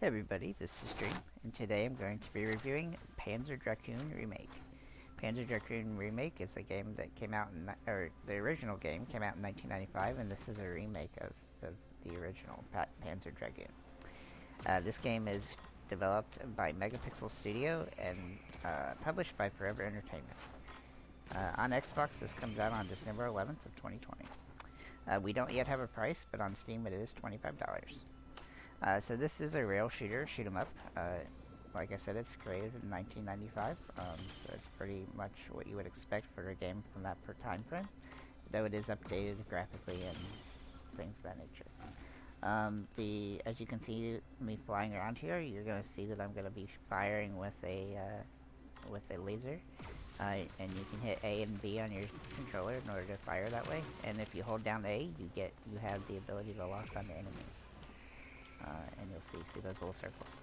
Hey everybody, this is Dream, and today I'm going to be reviewing Panzer Dragoon Remake. Panzer Dragoon Remake is a game that came out or the original game came out in 1995, and this is a remake of the original Panzer Dragoon. This game is developed by Megapixel Studio and published by Forever Entertainment. On Xbox, this comes out on December 11th of 2020. We don't yet have a price, but on Steam it is $25. So this is a rail shooter, shoot 'em up. Like I said, it's created in 1995, so it's pretty much what you would expect for a game from that time frame, though it is updated graphically and things of that nature. As you can see me flying around here, you're going to see that I'm going to be firing with a laser, and you can hit A and B on your controller in order to fire that way. And if you hold down A, you have the ability to lock on the enemies. And you'll see those little circles.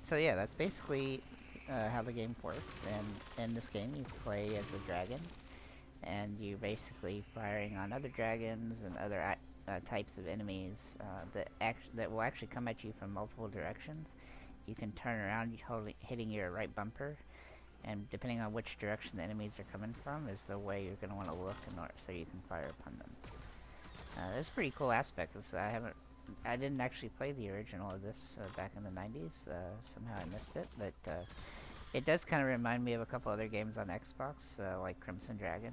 So yeah, that's basically how the game works. And in this game, you play as a dragon, and you're basically firing on other dragons and other types of enemies that will actually come at you from multiple directions. You can turn around, hitting your right bumper, and depending on which direction the enemies are coming from, is the way you're going to want to look in order so you can fire upon them. That's a pretty cool aspect. I didn't actually play the original of this back in the 90s. Somehow I missed it, but it does kind of remind me of a couple other games on Xbox, like Crimson Dragon.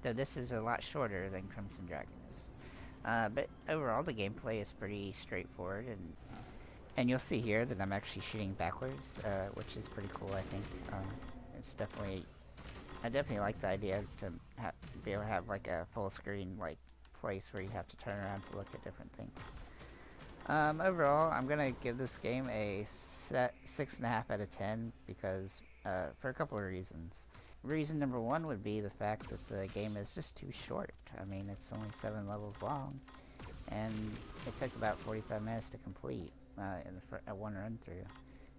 Though this is a lot shorter than Crimson Dragon is. But overall, the gameplay is pretty straightforward, and you'll see here that I'm actually shooting backwards, which is pretty cool, I think. I definitely like the idea to be able to have like a full screen place where you have to turn around to look at different things. Overall, I'm gonna give this game a 6.5 out of 10 because for a couple of reasons. Reason number one would be the fact that the game is just too short. I mean, it's only 7 levels long, and it took about 45 minutes to complete in one run through.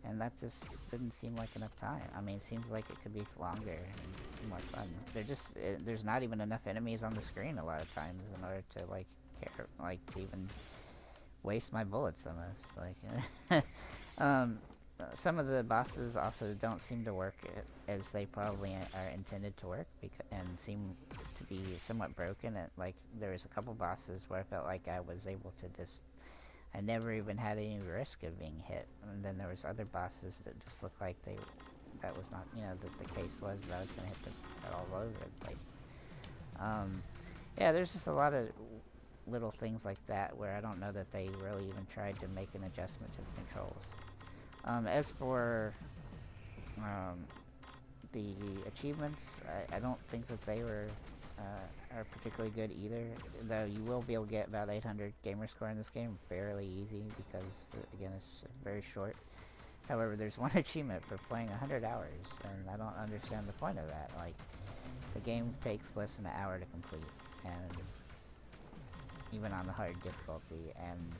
And that just didn't seem like enough time. I mean, it seems like it could be longer and more fun. There's not even enough enemies on the screen a lot of times in order to to even waste my bullets almost. Some of the bosses also don't seem to work as they probably are intended to work, and seem to be somewhat broken. There was a couple bosses where I felt like I was able to I never even had any risk of being hit. And then there was other bosses that just looked like that was not, that the case was that I was going to hit them all over the place. Yeah, there's just a lot of little things like that where I don't know that they really even tried to make an adjustment to the controls. As for the achievements, I don't think that they are particularly good either, though you will be able to get about 800 gamer score in this game fairly easy because, again, it's very short. However, there's one achievement for playing 100 hours, and I don't understand the point of that. The game takes less than an hour to complete, and even on the hard difficulty, and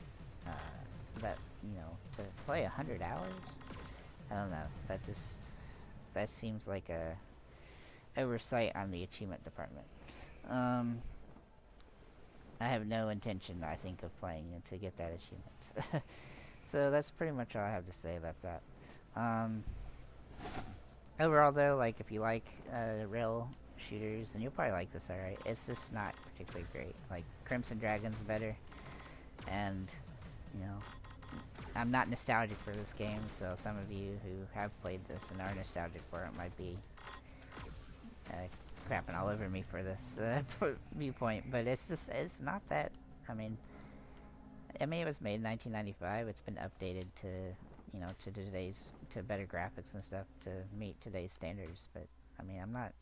to play 100 hours, I don't know, that seems like a oversight on the achievement department. I have no intention, I think, of playing it to get that achievement. So that's pretty much all I have to say about that. Overall, though, if you like rail shooters, then you'll probably like this, alright? It's just not particularly great. Crimson Dragon's better, and, I'm not nostalgic for this game, so some of you who have played this and are nostalgic for it might be crapping all over me for this viewpoint, but it's not that. I mean, it was made in 1995. It's been updated to better graphics and stuff to meet today's standards, but I mean, I'm not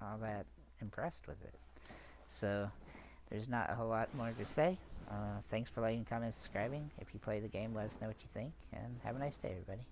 all that impressed with it. So there's not a whole lot more to say. Thanks for liking, commenting, subscribing. If you play the game, let us know what you think, and have a nice day, everybody.